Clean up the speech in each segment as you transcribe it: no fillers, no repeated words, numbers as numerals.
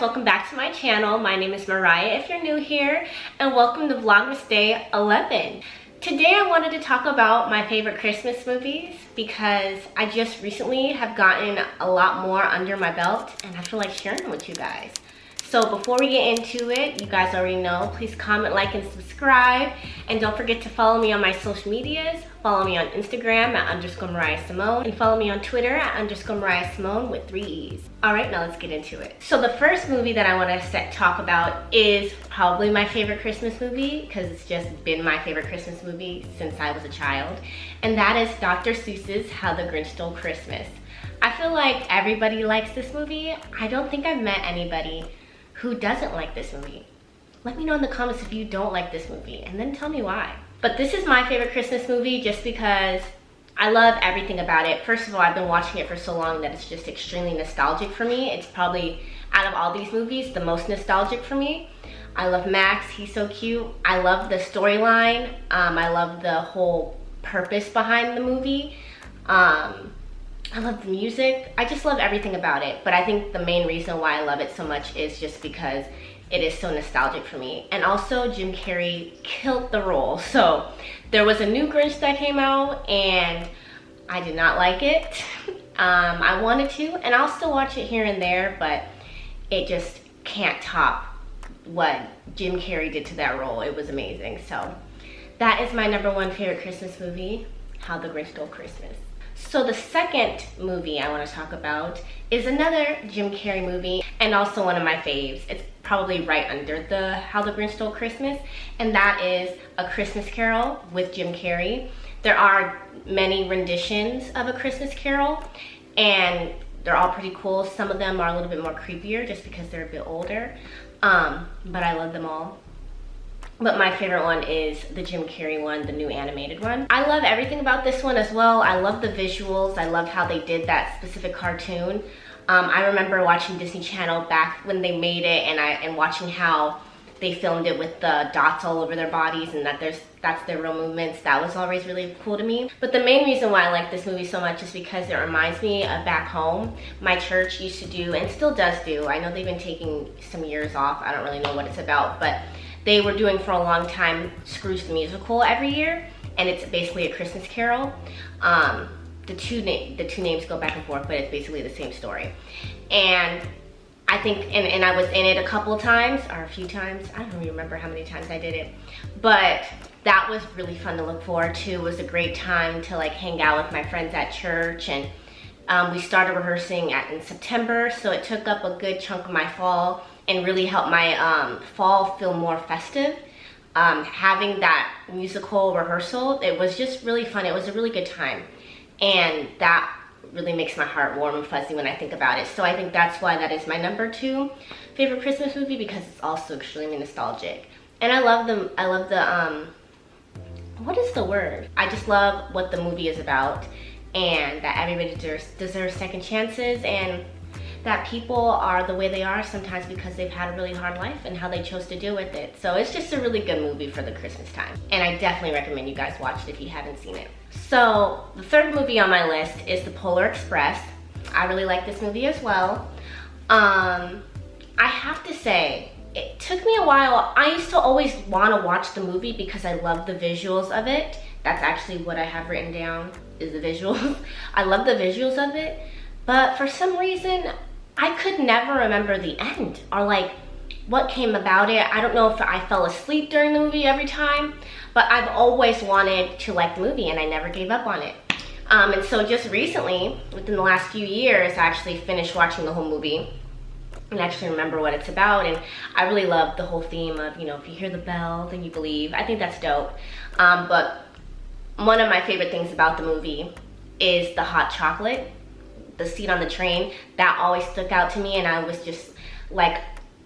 welcome back to my channel. My name is Mariah if you're new here, and welcome to Vlogmas Day 11. Today I wanted to talk about my favorite Christmas movies because I just recently have gotten a lot more under my belt and I feel like sharing them with you guys. So before we get into it, you guys already know, please comment, like, and subscribe. And don't forget to follow me on my social medias. Follow me on Instagram at _Mariah Symone. And follow me on Twitter at _Mariah Symone with 3 E's. All right, now let's get into it. So the first movie that I want to talk about is probably my favorite Christmas movie because it's just been my favorite Christmas movie since I was a child. And that is Dr. Seuss's How the Grinch Stole Christmas. I feel like everybody likes this movie. I don't think I've met anybody who doesn't like this movie. Let me know in the comments if you don't like this movie and then tell me why. But this is my favorite Christmas movie just because I love everything about it. First of all, I've been watching it for so long that it's just extremely nostalgic for me. It's probably, out of all these movies, the most nostalgic for me. I love Max, he's so cute. I love the storyline. I love the whole purpose behind the movie. I love the music. I just love everything about it. But I think the main reason why I love it so much is just because it is so nostalgic for me. And also Jim Carrey killed the role. So there was a new Grinch that came out and I did not like it. I wanted to, and I'll still watch it here and there, but it just can't top what Jim Carrey did to that role. It was amazing. So that is my #1 favorite Christmas movie, How the Grinch Stole Christmas. So the second movie I want to talk about is another Jim Carrey movie and also one of my faves. It's probably right under the How the Grinch Stole Christmas, and that is A Christmas Carol with Jim Carrey. There are many renditions of A Christmas Carol and they're all pretty cool. Some of them are a little bit more creepier just because they're a bit older, but I love them all. But my favorite one is the Jim Carrey one, the new animated one. I love everything about this one as well. I love the visuals. I love how they did that specific cartoon. I remember watching Disney Channel back when they made it and watching how they filmed it with the dots all over their bodies and that's their real movements. That was always really cool to me. But the main reason why I like this movie so much is because it reminds me of back home. My church used to do, and still does do, I know they've been taking some years off. I don't really know what it's about, but they were doing for a long time Scrooge the Musical every year, and it's basically A Christmas Carol. The two names go back and forth, but it's basically the same story. And I think, and I was in it a couple times, or a few times. I don't even remember how many times I did it. But that was really fun to look forward to. It was a great time to like hang out with my friends at church, and we started rehearsing in September, so it took up a good chunk of my fall and really helped my fall feel more festive. Having that musical rehearsal, it was just really fun. It was a really good time. And that really makes my heart warm and fuzzy when I think about it. So I think that's why that is my #2 favorite Christmas movie, because it's also extremely nostalgic. And I love the, what is the word? I just love what the movie is about, and that everybody deserves second chances, and that people are the way they are sometimes because they've had a really hard life and how they chose to deal with it. So it's just a really good movie for the Christmas time. And I definitely recommend you guys watch it if you haven't seen it. So the third movie on my list is The Polar Express. I really like this movie as well. I have to say, it took me a while. I used to always want to watch the movie because I love the visuals of it. That's actually what I have written down, is the visuals. I love the visuals of it, but for some reason, I could never remember the end or like what came about it. I don't know if I fell asleep during the movie every time, but I've always wanted to like the movie and I never gave up on it. And so just recently, within the last few years, I actually finished watching the whole movie and actually remember what it's about. And I really love the whole theme of, you know, if you hear the bell, then you believe. I think that's dope. But one of my favorite things about the movie is the hot chocolate. The seat on the train, that always stuck out to me, and I was just like,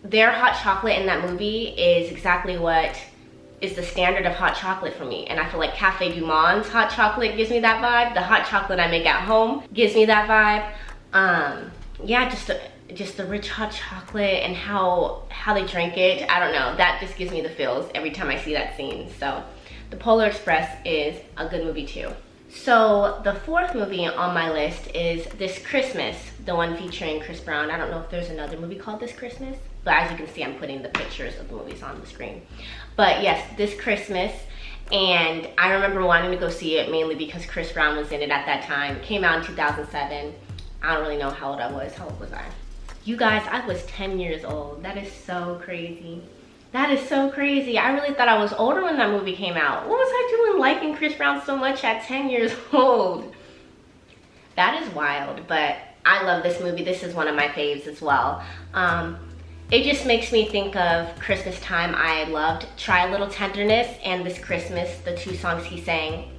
their hot chocolate in that movie is exactly what is the standard of hot chocolate for me. And I feel like Cafe Du Monde's hot chocolate gives me that vibe. The hot chocolate I make at home gives me that vibe. Yeah, just the rich hot chocolate and how they drink it. I don't know, that just gives me the feels every time I see that scene. So The Polar Express is a good movie too. So the fourth movie on my list is This Christmas, the one featuring Chris Brown. I don't know if there's another movie called This Christmas, but as you can see, I'm putting the pictures of the movies on the screen. But yes, This Christmas, and I remember wanting to go see it mainly because Chris Brown was in it at that time. It came out in 2007. I don't really know how old I was. How old was I? You guys, I was 10 years old. That is so crazy. That is so crazy. I really thought I was older when that movie came out. What was I doing liking Chris Brown so much at 10 years old? That is wild, but I love this movie. This is one of my faves as well. It just makes me think of Christmas time. I loved Try a Little Tenderness and This Christmas, the two songs he sang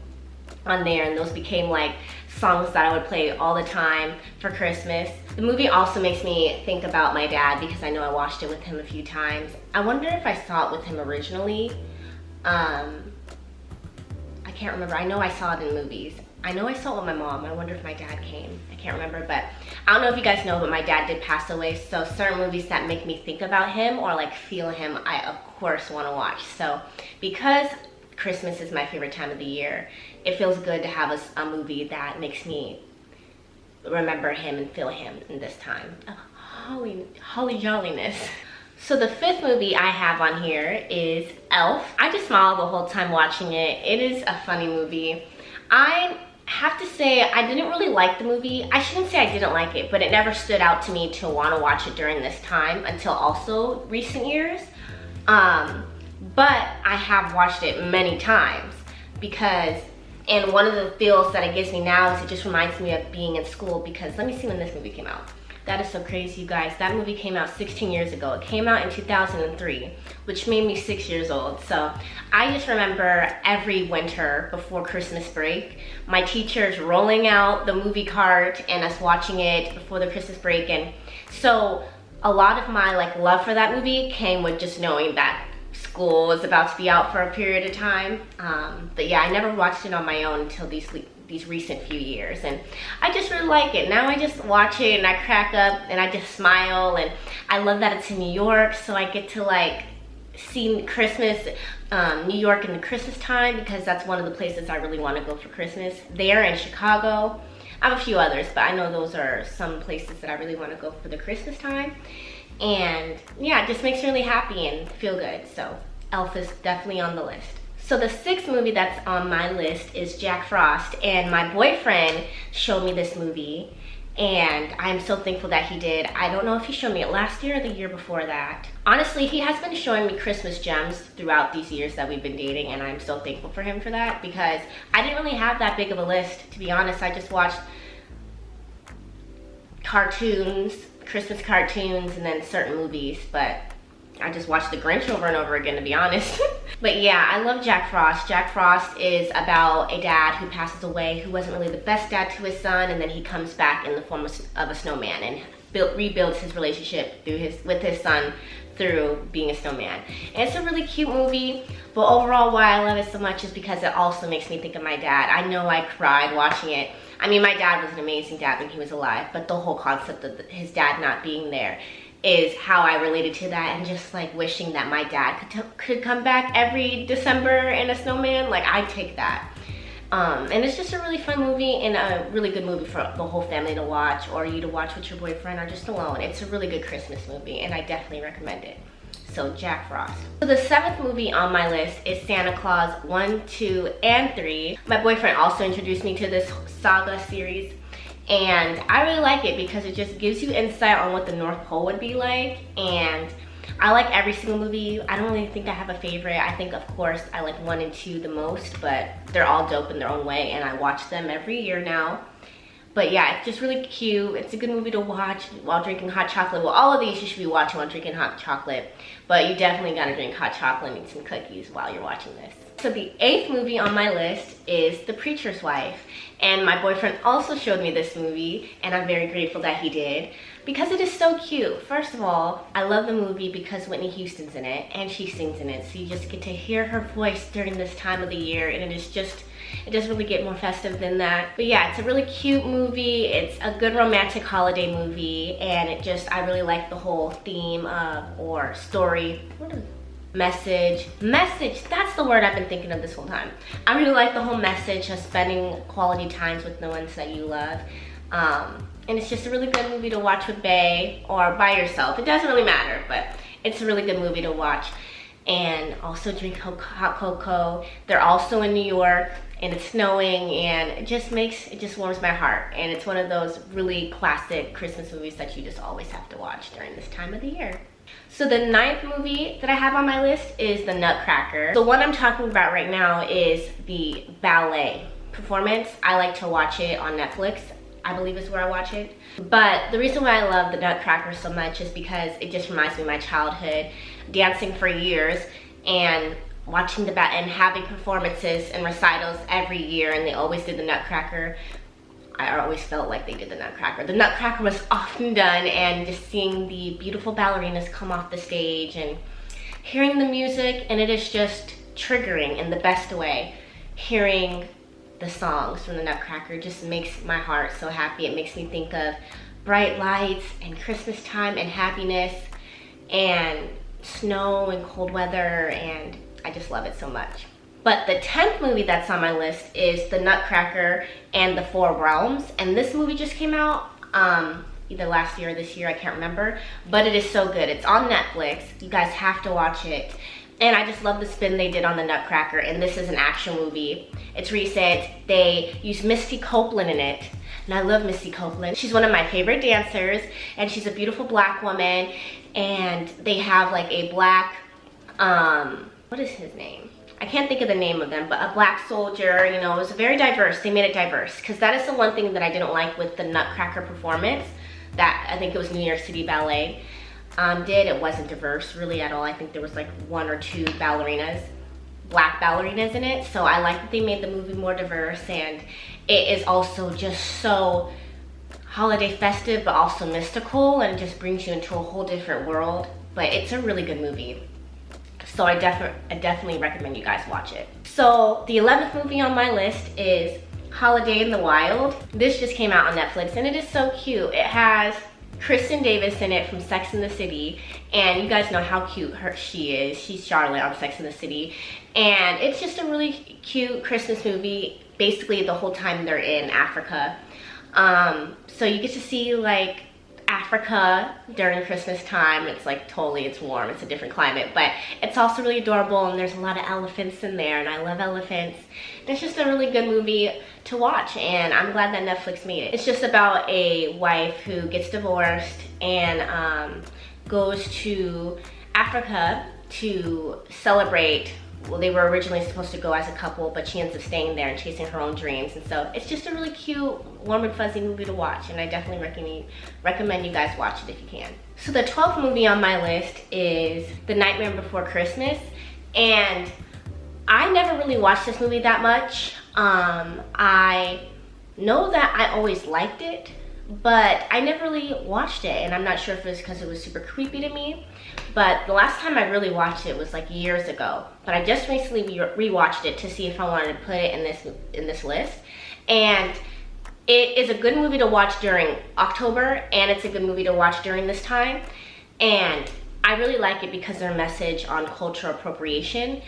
on there, and those became like songs that I would play all the time for Christmas. The movie also makes me think about my dad because I know I watched it with him a few times. I wonder if I saw it with him originally. I can't remember. I know I saw it in movies. I know I saw it with my mom. I wonder if my dad came. I can't remember, but I don't know if you guys know, but my dad did pass away. So certain movies that make me think about him or like feel him, I of course want to watch. So because Christmas is my favorite time of the year, it feels good to have a movie that makes me remember him and feel him in this time of holly jolliness. So the fifth movie I have on here is Elf. I just smiled the whole time watching it. It is a funny movie. I have to say I didn't really like the movie. I shouldn't say I didn't like it, but it never stood out to me to want to watch it during this time until also recent years. But I have watched it many times because, and one of the feels that it gives me now is it just reminds me of being in school because let me see when this movie came out. That is so crazy, you guys. That movie came out 16 years ago. It came out in 2003, which made me 6 years old. So I just remember every winter before Christmas break, my teachers rolling out the movie cart and us watching it before the Christmas break. And so a lot of my like love for that movie came with just knowing that school was about to be out for a period of time. But yeah, I never watched it on my own until these recent few years, and I just really like it. Now I just watch it and I crack up and I just smile, and I love that it's in New York, so I get to like see Christmas, New York in the Christmas time because that's one of the places I really want to go for Christmas. There in Chicago. I have a few others, but I know those are some places that I really want to go for the Christmas time. And yeah, it just makes me really happy and feel good. So Elf is definitely on the list. So the sixth movie that's on my list is Jack Frost, and my boyfriend showed me this movie and I'm so thankful that he did. I don't know if he showed me it last year or the year before that. Honestly, he has been showing me Christmas gems throughout these years that we've been dating, and I'm so thankful for him for that because I didn't really have that big of a list, to be honest. I just watched cartoons, Christmas cartoons, and then certain movies, but I just watched The Grinch over and over again, to be honest. But yeah, I love Jack Frost. Jack Frost is about a dad who passes away, who wasn't really the best dad to his son, and then he comes back in the form of a snowman and rebuilds his relationship with his son through being a snowman. And it's a really cute movie, but overall why I love it so much is because it also makes me think of my dad. I know I cried watching it. I mean, my dad was an amazing dad when he was alive, but the whole concept of his dad not being there is how I related to that, and just like wishing that my dad could come back every December in a snowman. Like, I'd take that. And it's just a really fun movie and a really good movie for the whole family to watch, or you to watch with your boyfriend or just alone. It's a really good Christmas movie and I definitely recommend it. So Jack Frost. So the seventh movie on my list is Santa Claus 1, 2, and 3. My boyfriend also introduced me to this saga series, and I really like it because it just gives you insight on what the North Pole would be like. And I like every single movie. I don't really think I have a favorite. I think, of course, I like 1 and 2 the most, but they're all dope in their own way, and I watch them every year now. But yeah, it's just really cute. It's a good movie to watch while drinking hot chocolate. Well, all of these you should be watching while drinking hot chocolate, but you definitely gotta drink hot chocolate and eat some cookies while you're watching this. So the 8th movie on my list is The Preacher's Wife. And my boyfriend also showed me this movie, and I'm very grateful that he did because it is so cute. First of all, I love the movie because Whitney Houston's in it and she sings in it. So you just get to hear her voice during this time of the year, and it doesn't really get more festive than that. But yeah, it's a really cute movie. It's a good romantic holiday movie, and I really like the whole theme of, or story, message, that's the word I've been thinking of this whole time. I really like the whole message of spending quality times with the ones that you love. And it's just a really good movie to watch with Bae or by yourself. It doesn't really matter, but it's a really good movie to watch. And also drink hot cocoa. They're also in New York and it's snowing, and it just warms my heart. And it's one of those really classic Christmas movies that you just always have to watch during this time of the year. So the 9th movie that I have on my list is The Nutcracker. The one I'm talking about right now is the ballet performance. I like to watch it on Netflix, I believe is where I watch it. But the reason why I love The Nutcracker so much is because it just reminds me of my childhood, dancing for years and watching and having performances and recitals every year, and they always did the Nutcracker. I always felt like they did the Nutcracker. The Nutcracker was often done, and just seeing the beautiful ballerinas come off the stage and hearing the music, and it is just triggering in the best way. Hearing the songs from the Nutcracker just makes my heart so happy. It makes me think of bright lights and Christmas time and happiness and snow and cold weather, and I just love it so much. But the 10th movie that's on my list is The Nutcracker and the Four Realms. And this movie just came out either last year or this year, I can't remember. But it is so good. It's on Netflix. You guys have to watch it. And I just love the spin they did on the Nutcracker. And this is an action movie. It's recent. They use Misty Copeland in it. And I love Misty Copeland. She's one of my favorite dancers. And she's a beautiful black woman. And they have like a black, what is his name? I can't think of the name of them, but a black soldier, you know, it was very diverse. They made it diverse, because that is the one thing that I didn't like with the Nutcracker performance that I think it was New York City Ballet did. It wasn't diverse really at all. I think there was like 1 or 2 ballerinas, black ballerinas in it. So I like that they made the movie more diverse, and it is also just so holiday festive, but also mystical, and it just brings you into a whole different world. But it's a really good movie. So I definitely recommend you guys watch it. So the 11th movie on my list is Holiday in the Wild. This just came out on Netflix, and it is so cute. It has Kristen Davis in it from Sex and the City, and you guys know how cute she is. She's Charlotte on Sex and the City, and it's just a really cute Christmas movie, basically the whole time they're in Africa. So you get to see like Africa during Christmas time. It's like it's warm, it's a different climate, but it's also really adorable, and there's a lot of elephants in there, and I love elephants. It's just a really good movie to watch, and I'm glad that Netflix made it. It's just about a wife who gets divorced and goes to Africa to celebrate. Well, they were originally supposed to go as a couple, but she ends up staying there and chasing her own dreams. And so it's just a really cute, warm and fuzzy movie to watch, and I definitely recommend you guys watch it if you can. So the 12th movie on my list is The Nightmare Before Christmas, and I never really watched this movie that much. I know that I always liked it, but I never really watched it, and I'm not sure if it was because it was super creepy to me. But the last time I really watched it was like years ago. But I just recently rewatched it to see if I wanted to put it in this list. And it is a good movie to watch during October, and it's a good movie to watch during this time. And I really like it because their message on cultural appropriation.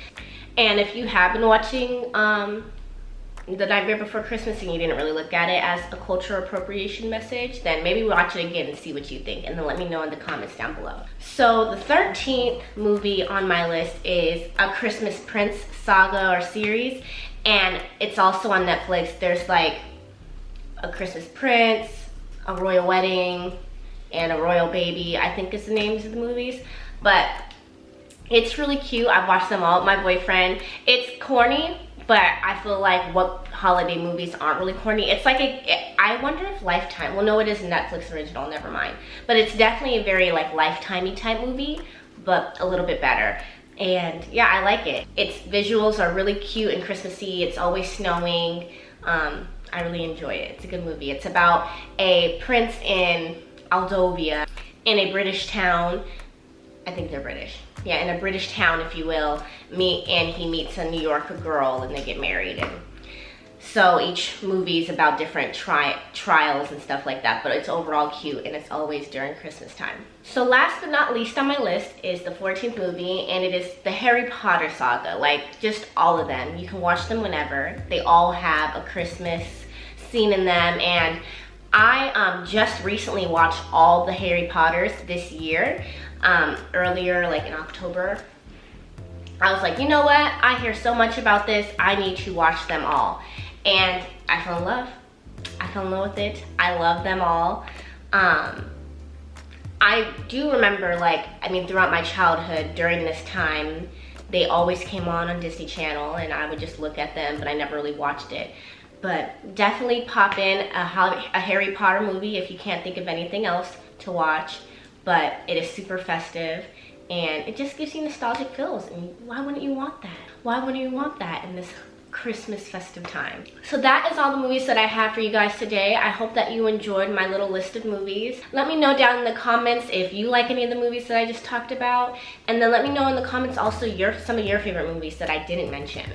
And if you have been watching The Nightmare Before Christmas and you didn't really look at it as a cultural appropriation message, then maybe watch it again and see what you think, and then let me know in the comments down below. So the 13th movie on my list is A Christmas Prince saga or series, and it's also on Netflix. There's like A Christmas Prince, A Royal Wedding, and A Royal Baby, I think is the names of the movies. But it's really cute. I've watched them all with my boyfriend. It's corny, but I feel like what holiday movies aren't really corny. It's like I wonder if Lifetime, well no, it is a Netflix original, never mind. But it's definitely a very like Lifetime-y type movie, but a little bit better. And yeah, I like it. Its visuals are really cute and Christmassy. It's always snowing. I really enjoy it. It's a good movie. It's about a prince in Aldovia in a British town. I think they're British. Yeah, in a British town, if you will, and he meets a New Yorker girl, and they get married. And So each movie is about different trials and stuff like that, but it's overall cute, and it's always during Christmas time. So last but not least on my list is the 14th movie, and it is the Harry Potter saga. Like, just all of them. You can watch them whenever. They all have a Christmas scene in them, and I just recently watched all the Harry Potters this year, earlier, like in October. I was like, you know what? I hear so much about this. I need to watch them all. And I fell in love. I fell in love with it. I love them all. I do remember, like, I mean, throughout my childhood, during this time, they always came on Disney Channel, and I would just look at them, but I never really watched it. But definitely pop in a Harry Potter movie if you can't think of anything else to watch. But it is super festive, and it just gives you nostalgic feels. And why wouldn't you want that? Why wouldn't you want that in this Christmas festive time? So that is all the movies that I have for you guys today. I hope that you enjoyed my little list of movies. Let me know down in the comments if you like any of the movies that I just talked about, and then let me know in the comments also some of your favorite movies that I didn't mention,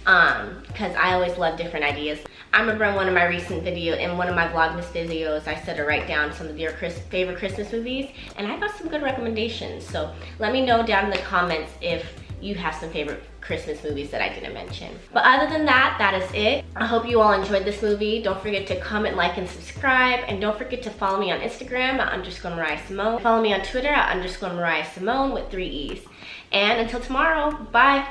because I always love different ideas. I remember in one of my recent videos, in one of my Vlogmas videos, I said to write down some of your favorite Christmas movies, and I got some good recommendations. So let me know down in the comments if you have some favorite Christmas movies that I didn't mention. But other than that, that is it. I hope you all enjoyed this movie. Don't forget to comment, like, and subscribe. And don't forget to follow me on Instagram at _Mariah Symone. Follow me on Twitter at _Mariah Symone with 3 E's. And until tomorrow, bye.